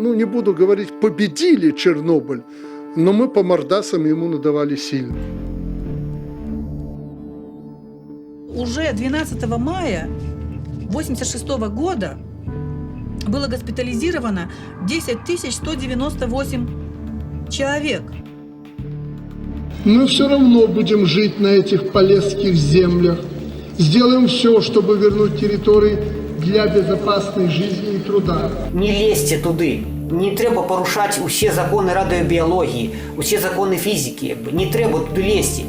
ну не буду говорить, победили Чернобыль, но мы по мордасам ему надавали сильно. Уже 12 мая 1986 года было госпитализировано 10 198 человек. Мы все равно будем жить на этих полесских землях. Сделаем все, чтобы вернуть территории для безопасной жизни и труда. Не лезьте туди. Не треба порушати усі закони радіобіології, усі закони фізики. Не треба туди лізти.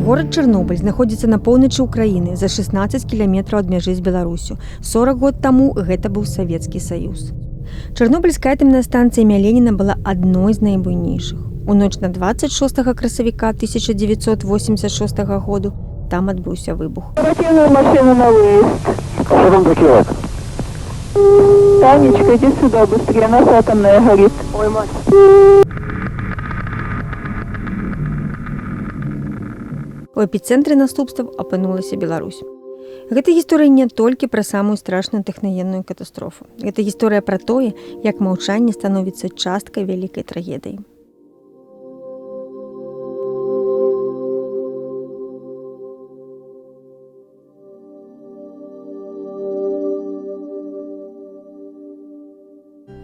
Горад Чарнобыль знаходзіцца на поўначы ўкраіны за 16 кіламетраў ад мяжы з Беларусю. 40 год таму гэта быў Савецкі Саюз. Чарнобыльская атамная станцыя імя Леніна была адной з найбуйнейшых. У ноч на 26 красавіка 1986 году там адбыўся выбух. Оперативную машину на выезд. Что там такое? Танечка, иди сюда быстрее, у нас атомная горит. Ой, мать. У эпіцэнтры наступстваў апынулася Беларусь. Гэта гісторыя не толькі пра самую страшную тэхнагенную катастрофу. Гэта гісторыя пра тое, як маўчанне становіцца часткай вялікай трагедыі.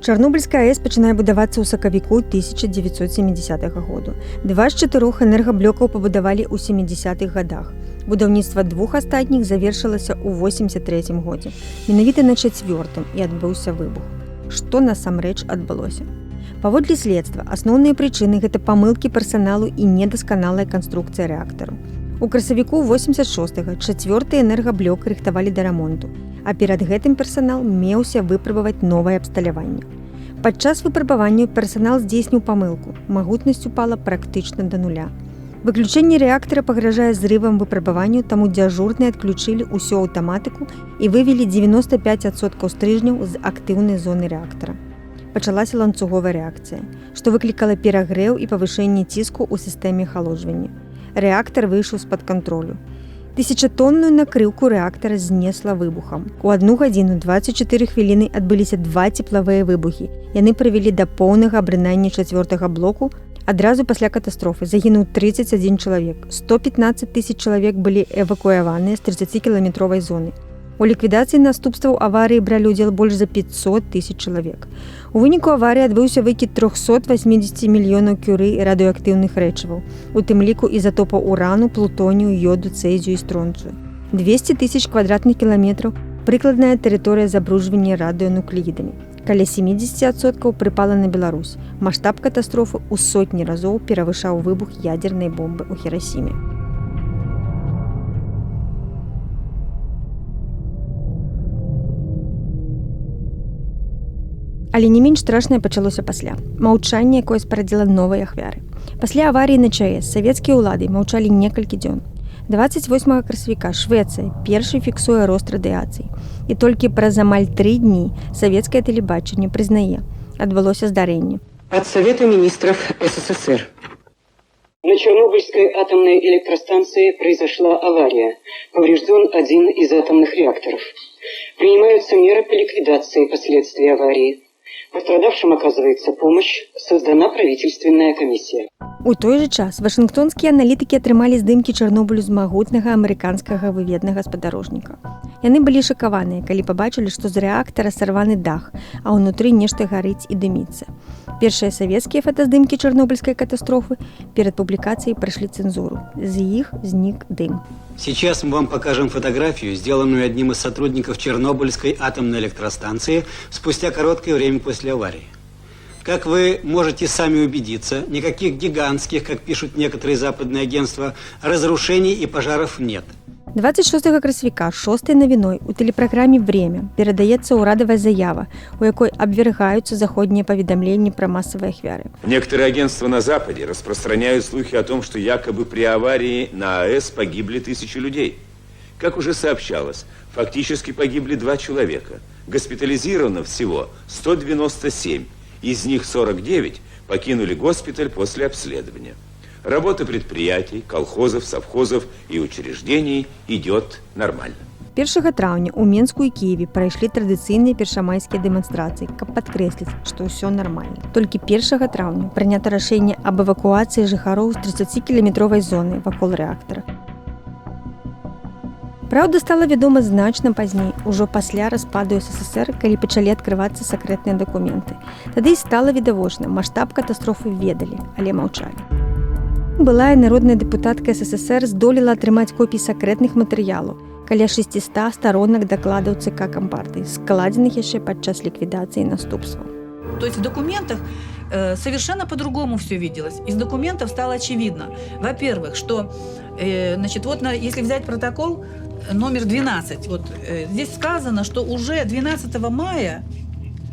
Чарнобыльская АЭС пачынае будавацца ў сакавіку 1970 году. 2 з 4 энергаблокаў пабудавалі ў 70-х годах. Будаўніцтва 2 астатніх завершылася ў 83 годзе. Менавіта на 4-м і адбыўся выбух. Што насамрэч адбылося? Паводле следства, асноўныя прычыны гэта памылкі персаналу і недасканалая канструкцыя рэактару. У красавіку 86-го 4-й энергаблок рыхтавалі да рамонту, а перад гэтым персанал меўся выпрабаваць новае абсталяванне. Падчас выпрабавання персанал здзейсніў памылку, магутнасць упала практычна да нуля. Выключэнне рэактара пагражае зрывам выпрабаванню, таму дзяжурныя адключылі ўсю аўтаматыку і вывелі 95% стрыжняў з актыўнай зоны рэактара. Пачалася ланцуговая рэакцыя, што выклікала перагрэў і павышэнне ціску ў сістэме ахалоджвання. Рэактар выйшаў з-пад кантролю. 1000-тонную накрыўку рэактара знесла выбухам. У 1 гадзіну 24 хвіліны адбыліся 2 цеплавыя выбухі. Яны прывялі да поўнага абрынання 4-го блоку. Адразу пасля катастрофы загінуў 31 чалавек. 115 000 чалавек былі эвакуяваныя з 30-кіламетровай зоны. У ліквідацыі наступстваў аварыі бралі ўдзел больш за 500 000 чалавек. У выніку аварыі адбыўся выкід 380 мільёнаў кюры радыеактыўных рэчываў, у тым ліку ізатопаў урану, плутонію, йоду, цэзію і стронцыю. 200 000 квадратных кіламетраў прыкладная тэрыторыя забруджвання радыенуклеідамі. Каля 70% прыпала на Беларусь. Маштаб катастрофы ў сотні разоў перавышаў выбух ядзернай бомбы ў Хірасіме. Але не менш страшнае пачалося пасля. Маўчанне, якое спарадзіла новыя ахвяры. Пасля аварыі на ЧАЭС савецкія ўлады маўчалі некалькі дзён. 28 красавіка Швецыя першай фіксуе рост радыяцыі. І толькі праз амаль 3 дні савецкае тэлебачанне прызнае, адбылося здарэнне. От Совета министров СССР. На Чернобыльской атомной электростанции произошла авария. Поврежден один из атомных реакторов. Принимаются меры по ликвидации последствий аварии. Пострадавшим оказывается помощь, создана правительственная комиссия. У той жа час вашынгтонскія аналітыкі атрымалі здымкі Чарнобылю з магутнага амерыканскага выведнага спадарожніка. Яны былі шакаваныя, калі пабачылі, што з рэактара сарваны дах, а ўнутры нешта гарыць і дыміцца. Першыя савецкія фотаздымкі Чарнобыльскай катастрофы перад публікацыяй прайшлі цэнзуру. З іх знік дым. Сейчас мы вам покажем фотографию, сделанную одним из сотрудников Чернобыльской атомной электростанции спустя короткое время после аварии. Как вы можете сами убедиться, никаких гигантских, как пишут некоторые западные агентства, разрушений и пожаров нет. 26 красавіка 6-й навіной у тэлепраграме «Время» перадаецца ўрадавая заява, у якой абвяргаюцца заходнія паведамленні пра масавыя ахвяры. Некоторые агентства на Западе распространяют слухи о том, что якобы при аварии на АЭС погибли 1000 людей. Как уже сообщалось, фактически погибли 2 человека. Госпитализировано всего 197, из них 49 покинули госпиталь после обследования. Работа предприятий, колхозов, совхозов и учреждений идет нормально. 1 траўня ў Менску і Кіеве прайшлі традыцыйныя першамайскія дэманстрацыі, каб падкрэсліць, што ўсё нармальна. Толькі 1 траўня прынята рашэнне аб эвакуацыі жыхароў з 30-кіламетровай зоны вакол рэактара. Праўда, стала вядома значна пазней, ужо пасля распаду СССР, калі пачалі адкрывацца сакрэтныя дакументы. Тады і стала відавочна, маштаб катастрофы ведалі, але маўчалі. Былая народная дэпутатка СССР здолела атрымаць копіі сакрэтных матэрыялаў, каля 600 старонак дакладаў ЦК Кампартыі, складзеных яшчэ падчас ліквідацыі наступстваў. То есть в документах совершенно по-другому все виделось. Из документов стало очевидно, во-первых, что, значит, вот если взять протокол номер 12, вот здесь сказано, что уже 12 мая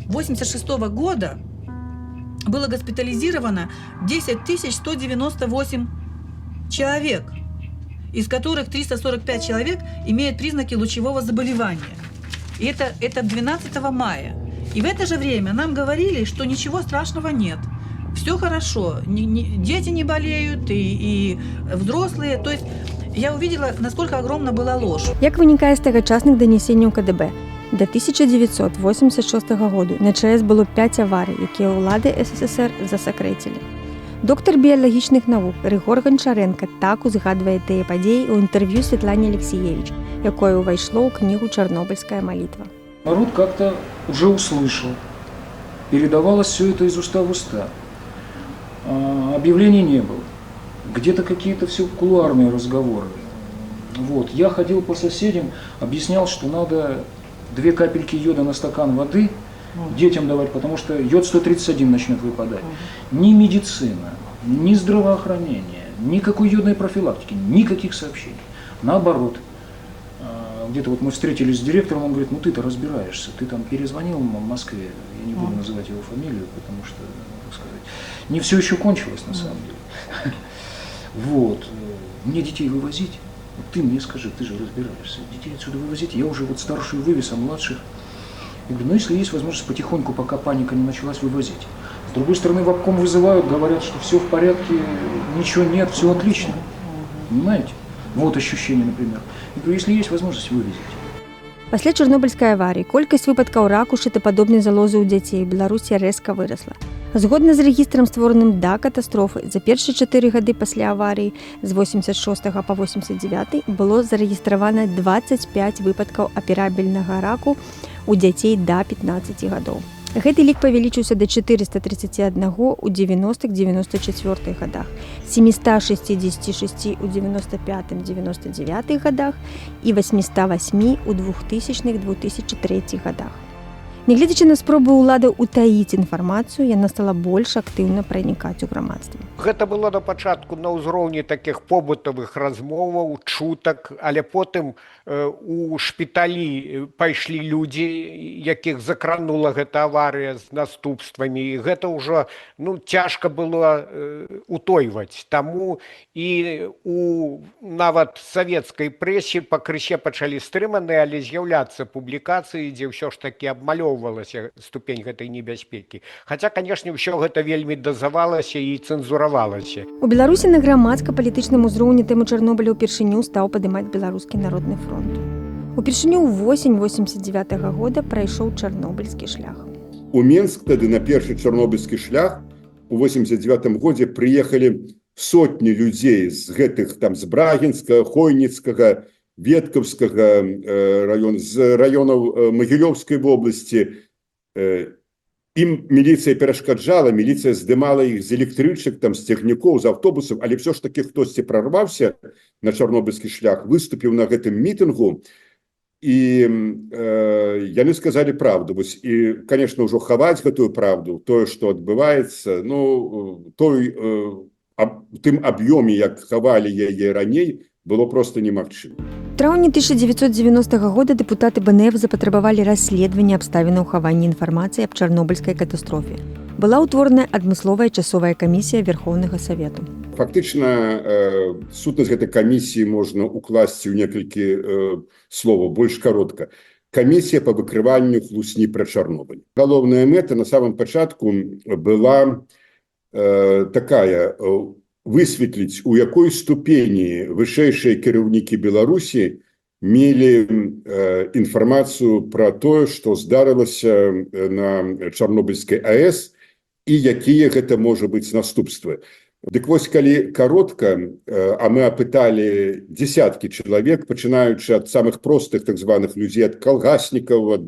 1986 года было госпитализировано 10 198 человек, из которых 345 человек имеют признаки лучевого заболевания. И это 12 мая. И в это же время нам говорили, что ничего страшного нет. Все хорошо, дети не болеют и взрослые. То есть я увидела, насколько огромна была ложь. Як вынікае з тагачасных данесенняў КДБ, да 1986 году на ЧАЭС было 5 аварый, якія ўлады СССР засакрэцілі. Доктар біялагічных навук Рыгор Ганчаренко так узгадвае тыя падзеі ў інтэрв'ю Светлане Алексеевич, якое ўвайшло ў кнігу «Чернобыльская молитва». Народ как-то уже услышал, передавалось все это из уста в уста. Объявлений не было. Где-то какие-то все кулуарные разговоры. Вот. Я ходил по соседям, объяснял, что надо 2 капельки йода на стакан воды детям давать, потому что йод-131 начнет выпадать. Ни медицина, ни здравоохранение, никакой йодной профилактики, никаких сообщений. Наоборот. Где-то вот мы встретились с директором, он говорит, ну ты-то разбираешься, ты там перезвонил в Москве, я не буду называть его фамилию, потому что, так сказать, не все еще кончилось на самом деле. Вот, мне детей вывозить, вот ты мне скажи, ты же разбираешься, детей отсюда вывозить, я уже вот старшую вывез, а младших, я говорю, ну если есть возможность потихоньку, пока паника не началась, вывозить. С другой стороны, в обком вызывают, говорят, что все в порядке, ничего нет, все отлично, понимаете? Вот ощущение, например. Я говорю, если есть возможность, вывезите. Пасля Чарнобыльскай аварыі колькасць выпадкаў раку шытападобнай залозы ў дзяцей у Беларусі рэзка вырасла. Згодна з рэгістрам, створаным да катастрофы, за першыя 4 гады пасля аварыі з 86 па 89 было зарэгістравана 25 выпадкаў аперабельнага раку у дзяцей да 15 гадоў. Гэты лік павялічыўся да 431 у 90-94 гадах, 766 у 95-99 гадах і 808 у 2000-2003 гадах. Нягледзячы на спробы ўладаў утаіць інфармацыю, яна стала больш актыўна пранікаць у грамадства. Гэта было на пачатку на ўзроўні такіх побытавых размоваў, чутак, але потым у шпіталі пайшлі людзі, якіх закранула гэта аварыя з наступствамі, і гэта ўжо цяжка было утойваць. Таму і у нават савецкай прэсе пакрысе пачалі стрыманыя, але з'яўляцца публікацыі, дзе ўсё ж такі абмалёўвалася ступень гэтай небяспекі. Хаця, канешне, ўсё гэта вельмі дазавалася і цэнзуравалася. У Беларусі на грамадска-палітычным узроўні тэму Чарнобыля ўпершыню стаў падымаць Беларускі народны фронт. Упершыню ў восень 89 года прайшоў Чарнобыльскі шлях. У Менск тады на першы чарнобыльскі шлях у 89 годзе прыехалі сотні людзей з гэтых там з Брагінскага, Хойніцкага, Веткаўскага раёна, з раёнаў Магілёўскай вобласці. Ім міліцыя перашкаджала, міліцыя здымала іх з электрычак, там, з цягнікоў, з аўтобусаў, але все ж таки хтосьці прарваўся на чарнобыльскі шлях, выступіў на гэтым мітынгу, і яны сказалі правду. І, конечно, ўжо хаваць гэтую правду, тое, што адбываецца, тым аб'ёме, як хавалі яе раней, было просто немагчыма. У траўні 1990 года дэпутаты БНФ запатрабавалі расследавання абставінаў хавання інфармацыі аб чарнобыльскай катастрофе. Была ўтворана адмысловая часовая камісія Верховнага Савету. Фактычна, сутнасць гэтай камісіі можна укласці ў некалькі словаў, больш каротка. Камісія па выкрыванню хлусні пра Чарнобыль. Галоўная мэта на самом пачатку была такая: высветліць, у якой ступені вышэйшыя кіраўнікі Беларусі мелі інфармацыю пра тое, што здарылася на Чарнобыльскай АЭС і якія гэта можа быць наступствы. Дык вось, калі каротка, а мы апыталі десяткі чалавек, пачынаючы ад самых простых так званых людзей, ад калгаснікаў, ад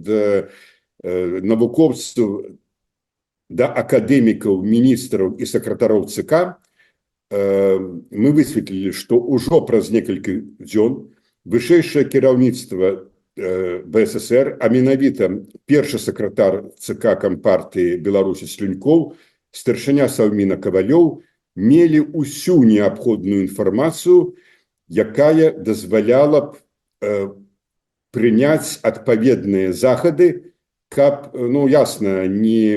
навукоўцаў да акадэмікаў, міністраў і сакратароў ЦК, мы высветлілі, што ўжо праз некалькі дзён вышэйшае кіраўніцтва БССР, а менавіта першы сакратар ЦК Кампартыі Беларусі Слюнькоў, старшыня Саўміна Кавалёў, мелі ўсю неабходную інфармацыю, якая дазваляла б прыняць адпаведныя захады, каб, ну, ясна, не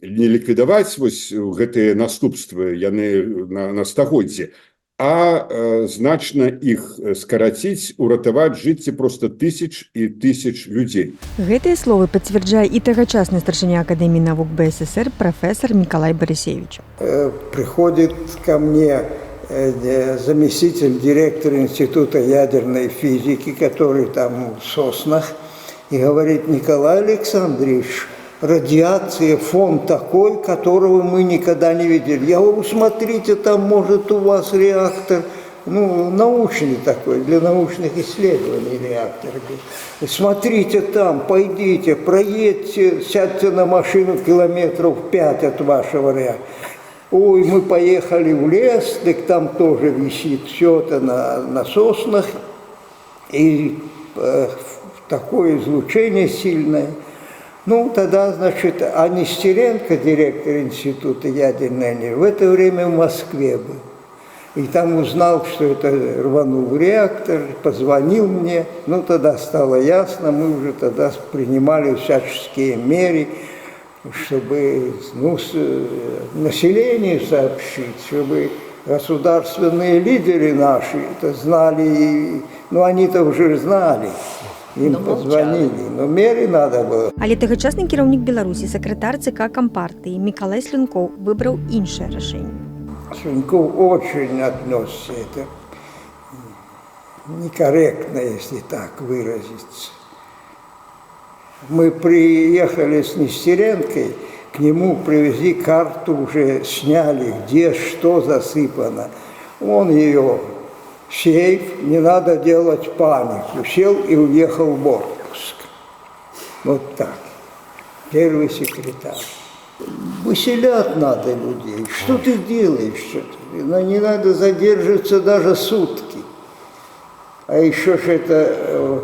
ліквідаваць вось гэтыя наступствы, яны на стагоддзі, а значна іх скараціць, уратаваць жыцці проста тысяч і тысяч людзей. Гэтыя словы пацвярджае і тагачасны старшыня Акадэміі навук БССР профессор Николай Борисевич. Приходит ко мне заместитель директора Института ядерной физики, который там в Соснах, и говорит: Николай Александрович, радиация, фон такой, которого мы никогда не видели. Я говорю: смотрите, там может у вас реактор, ну, научный такой, для научных исследований реактор. Смотрите там, пойдите, проедьте, сядьте на машину километров 5 от вашего реактора. Ой, мы поехали в лес, так там тоже висит все это на соснах, и такое излучение сильное. Ну, тогда, значит, а Нестеренко, директор Института ядерной энергии, в это время в Москве был. И там узнал, что это рванул реактор, позвонил мне. Ну, тогда стало ясно, мы уже тогда принимали всяческие меры, чтобы, ну, населению сообщить, чтобы государственные лидеры наши это знали, ну, они-то уже знали. Им позвонили, но меры надо было. Але тагачасны кіраўнік Беларусі, сакратар ЦК Кампартыі Миколай Слюнкоў выбраў іншае рашэнне. Слюнков очень отнесся, это некорректно, если так выразиться. Мы приехали с Нестеренкой, к нему привезли карту, уже сняли, где что засыпано. Он ее... сейф, не надо делать панику. Сел и уехал в отпуск. Вот так. Первый секретарь. Выселять надо людей. Что ты делаешь? Не надо задерживаться даже сутки. А еще же это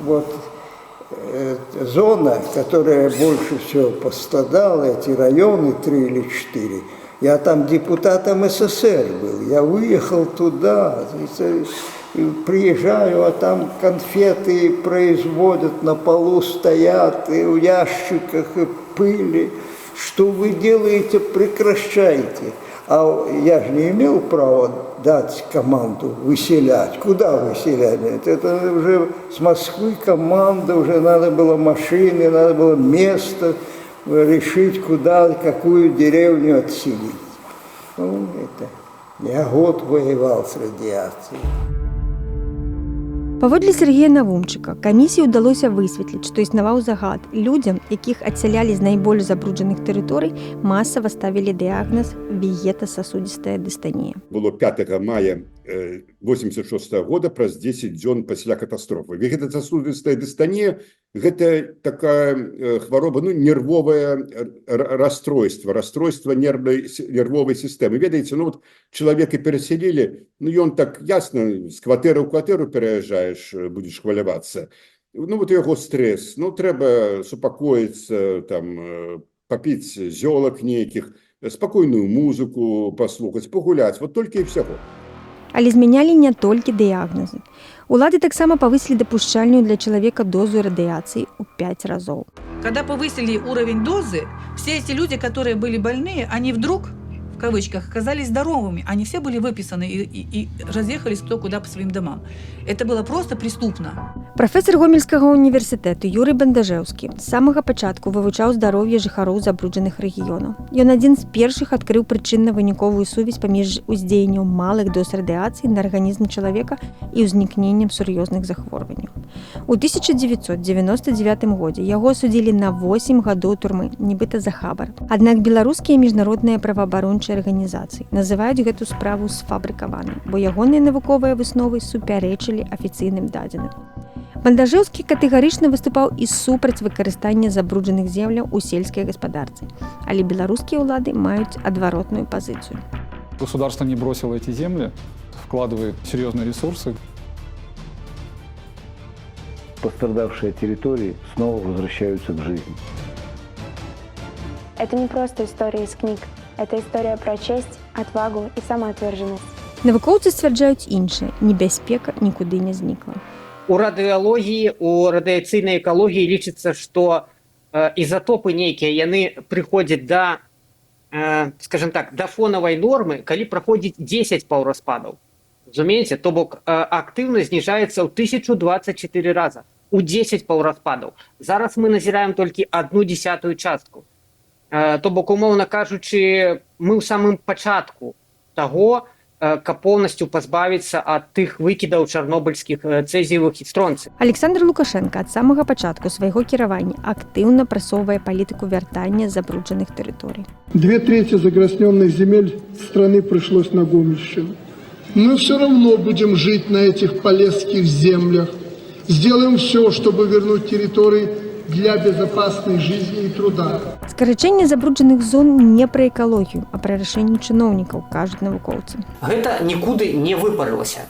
вот зона, которая больше всего пострадала, эти районы 3 или 4. Я там депутатом СССР был, я уехал туда, приезжаю, а там конфеты производят, на полу стоят, и в ящиках, и пыли. Что вы делаете, прекращайте. А я же не имел права дать команду выселять. Куда выселять? Это уже с Москвы команда, уже надо было машины, надо было место. Решить, куда, какую деревню отселить. Ну, это я год воевал с радиацией. Паводле Сергея Навумчыка, камісіі ўдалося высветліць, што існаваў загад. Людзям, якіх адсялялі з найбольш забруджаных тэрыторый, масава ставілі дыягназ вегетасасудзістая дыстанія. Было 5 мая 1986 года, праз 10 дзён пасля катастрофы. Вегетасасудзістая дыстанія – гэта такая хвароба, ну, нервовае расстройство нервовой сістэмы. Ведаеце, ну, вот чалавека пераселілі, ну, ён так ясна, з кватэры ў кватэру пераязджаеш, будзеш хвалявацца. Ну, вот яго стрэс, ну, трэба супакоіцца, там, папіць зёлак нейкіх, спакойную музыку паслухаць, пагуляць, вот толькі і ўсяго. Але змянялі не толькі дыягназы. Улады таксама павысілі дапушчальную для чалавека дозу радыяцыі ў 5 разоў. Когда повысили уровень дозы, все эти люди, которые были больные, они вдруг кавычках, оказались здоровыми. Они все были выписаны и разъехались кто куда по своим домам. Это было просто преступно. Прафесор Гомельскага універсітэту Юрый Бандажэўскі з самага пачатку вывучаў здароўе жыхароў забруджаных рэгіёнаў. Ён адзін з першых адкрыў прычынна-выніковую сувязь паміж уздзеяннем малых доз радыяцыі на арганізм чалавека і ўзнікненнем сур'ёзных захворванняў. У 1999 годзе яго асудзілі на 8 гадоў турмы, нібыта за хабар. Аднак беларускія міжнародныя праваабарончыя арганізацыі называюць гэту справу сфабрыкаванай, бо ягоныя навуковыя высновы супярэчылі афіцыйным дадзеным. Бандажэўскі катэгарычна выступаў і супраць выкарыстання забруджаных земляў у сельскай гаспадарцы, але беларускія ўлады маюць адваротную пазіцыю. Государство не бросило эти земли, вкладывает серьезные ресурсы. Пострадавшие территории снова возвращаются к жизни. Это не просто история из книг. Это история про честь, отвагу и самоотверженность. Навукоўцы сцвярджаюць іншае, небяспека нікуды не знікла. У радыялогіі, у радыяцыйнай экалогіі лічыцца, што ізатопы нейкія, яны прыходзяць да, скажем так, да фонавай нормы, калі праходзіць 10 паўраспадаў. Разумееце? То бок актыўнасць зніжаецца ў 1024 раза, у 10 паўраспадаў. Зараз мы назіраем толькі 1/10 частку. То бок, умоўна кажучы, мы ў самым пачатку таго, каб поўнасцю пазбавіцца ад тых выкідаў чарнобыльскіх цэзіевых і стронцый. Александр Лукашенко ад самага пачатку свайго кіравання актыўна прасоўвае палітыку вяртання забруджаных тэрыторый. 2/3 загрязненных земель страны пришлось на Гомельщину. Мы все равно будем жить на этих полесских землях. Сделаем все, чтобы вернуть территории для безопасной жизни и труда. Скарачэнне забруджаных зон не пра экалогію, а пра рашэнне чыноўнікаў, кажуць навукоўцы. Гэта нікуды не выпарылася.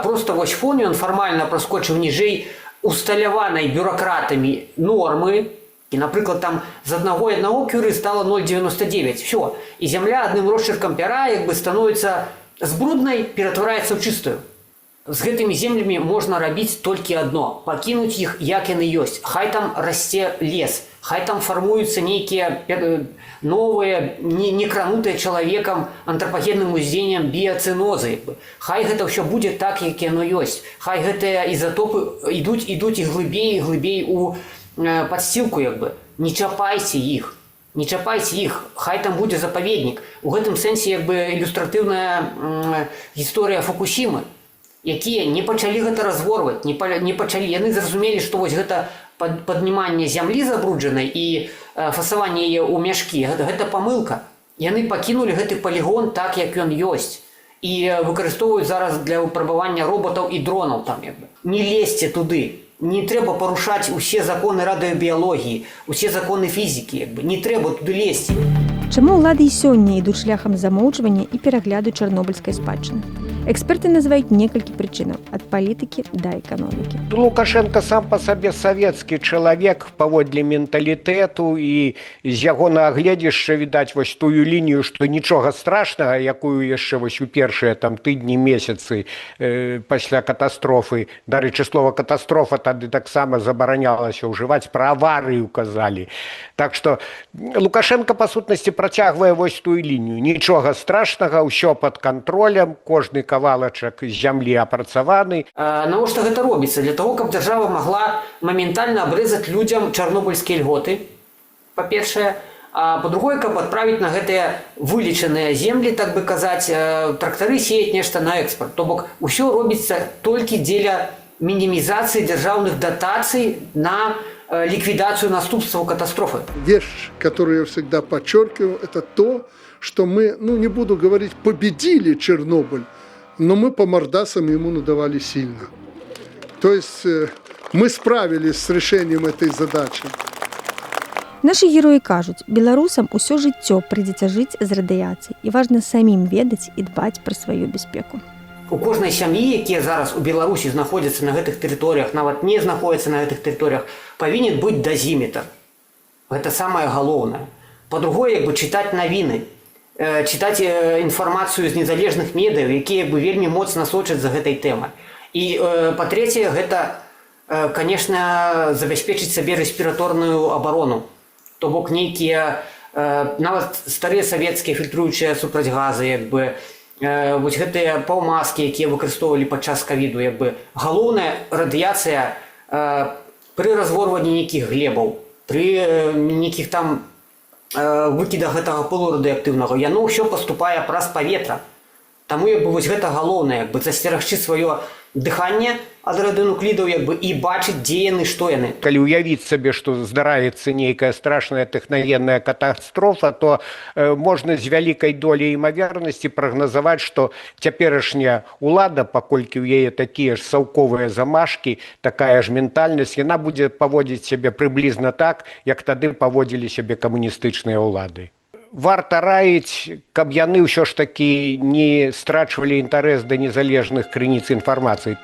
Просто вось фон ён фармальна праскочыў ніжэй усталяванай бюракратамі нормы. І, напрыклад, там з 1,1 кюры стало 0,99. Все. І зямля адным росчыркам пяра як бы становіцца з бруднай, ператвараецца ў чыстую. З гэтымі землямі можна рабіць толькі адно – пакінуць іх, як яны ёсць. Хай там расце лес, хай там фармуюцца нейкія новыя, не кранутыя чалавекам антропагенным уздзеяннем біяцэнозы. Хай гэта ўсё будзе так, як яно ёсць. Хай гэтыя ізатопы ідуць і глыбей у падсцілку, як бы. Не чапайце іх. Не чапайце іх, хай там будзе запаведнік. У гэтым сэнсе як бы ілюстратыўная гісторыя Фукусімы, якія не пачалі гэта разворваць, не пачалі. Яны зразумелі, што вось гэта падніманне зямлі забруджанай і фасаванне яе ў мяшкі, гэта памылка. Яны пакінулі гэты палігон так, як ён ёсць. І выкарыстоўваюць зараз для выпрабавання роботаў і дронаў там як бы. Не лезьце туды. Не трэба парушаць усе законы радыёбіялогіі, усе законы фізікі, як бы. Не трэба туды лезці. Чаму ўлады і сёння ідуць шляхам замоўчвання і перагляду чарнобыльскай спадчыны? Эксперты называюць некалькі прычынаў ад палітыкі да эканомікі. Лукашенко сам па сабе савецкі чалавек паводле менталітэту і з яго нагледзішча відаць вось тую лінію, што нічога страшнага, якую яшчэ вось у першыя там тыдні, месяцы пасля катастрофы, дарэчы, слова катастрофа тады таксама забаранялася ўжываць, пра аварыю казалі. Так што Лукашенко па сутнасці працягвае вось тую лінію. Нічога страшнага, ўсё пад кантролем, кожны кавалачак з зямлі апрацаваны. Навошта гэта робіцца? Для того, каб дзяржава магла моментальна абрэзаць людзям чарнобыльскія льготы, па-першае, а па-другое, каб адправіць на гэтыя вылічаныя землі, так бы казаць, трактары сеяць нешта на экспорт. То бок, усё робіцца толькі дзеля мінімізацыі дзяржаўных датацый на ликвидацию наступства катастрофы. Вещь, которую я всегда подчеркиваю, это то, что мы, не буду говорить, победили Чернобыль, но мы по мордасам ему надавали сильно. То есть мы справились с решением этой задачи. Нашы героі кажуць, беларусам усё жыццё прыйдзецца жыць з радыяцыяй, і важна самім ведаць і дбаць пра сваю бяспеку. У кожнай сям'і, якія зараз у Беларусі знаходзяцца на гэтых тэрыторыях, нават не знаходзяцца на гэтых тэрыторыях, павінен быць дазіметр. Гэта самае галоўнае. Па-другое, чытаць навіны, чытаць інфармацыю з незалежных медыяў, якія вельмі моцна сочаць за гэтай тэмай. І па-трэцяе, гэта, канешне, забяспечыць сабе рэспіраторную абарону. То бок нейкія нават старыя савецкія фільтруючыя супраць газы, як бы, вось гэтыя паўмаскі, якія выкарыстоўвалі падчас ковіду, як бы, галоўная радыяцыя пры разворванні нейкіх глебаў, пры нейкіх там выкідах гэтага пылу радыеактыўнага, яно ўсё паступае праз паветра. Таму як бы вось гэта галоўнае, як бы засцерагчы сваё дыханне ад радыенуклідаў, як бы, і бачыць, дзе яны, што яны. Калі ўявіць сабе, што здараецца нейкая страшная тэхнагенная катастрофа, то можна з вялікай доляй імавернасці прагназаваць, што цяперашняя ўлада, паколькі ў яе такія ж саўковыя замашкі, такая ж ментальнасць, яна будзе паводзіць сябе прыблізна так, як тады паводзілі сябе камуністычныя ўлады. Варта раіць, каб яны ўсё ж такі не страчвалі інтарэс да незалежных крыніц інфармацыі.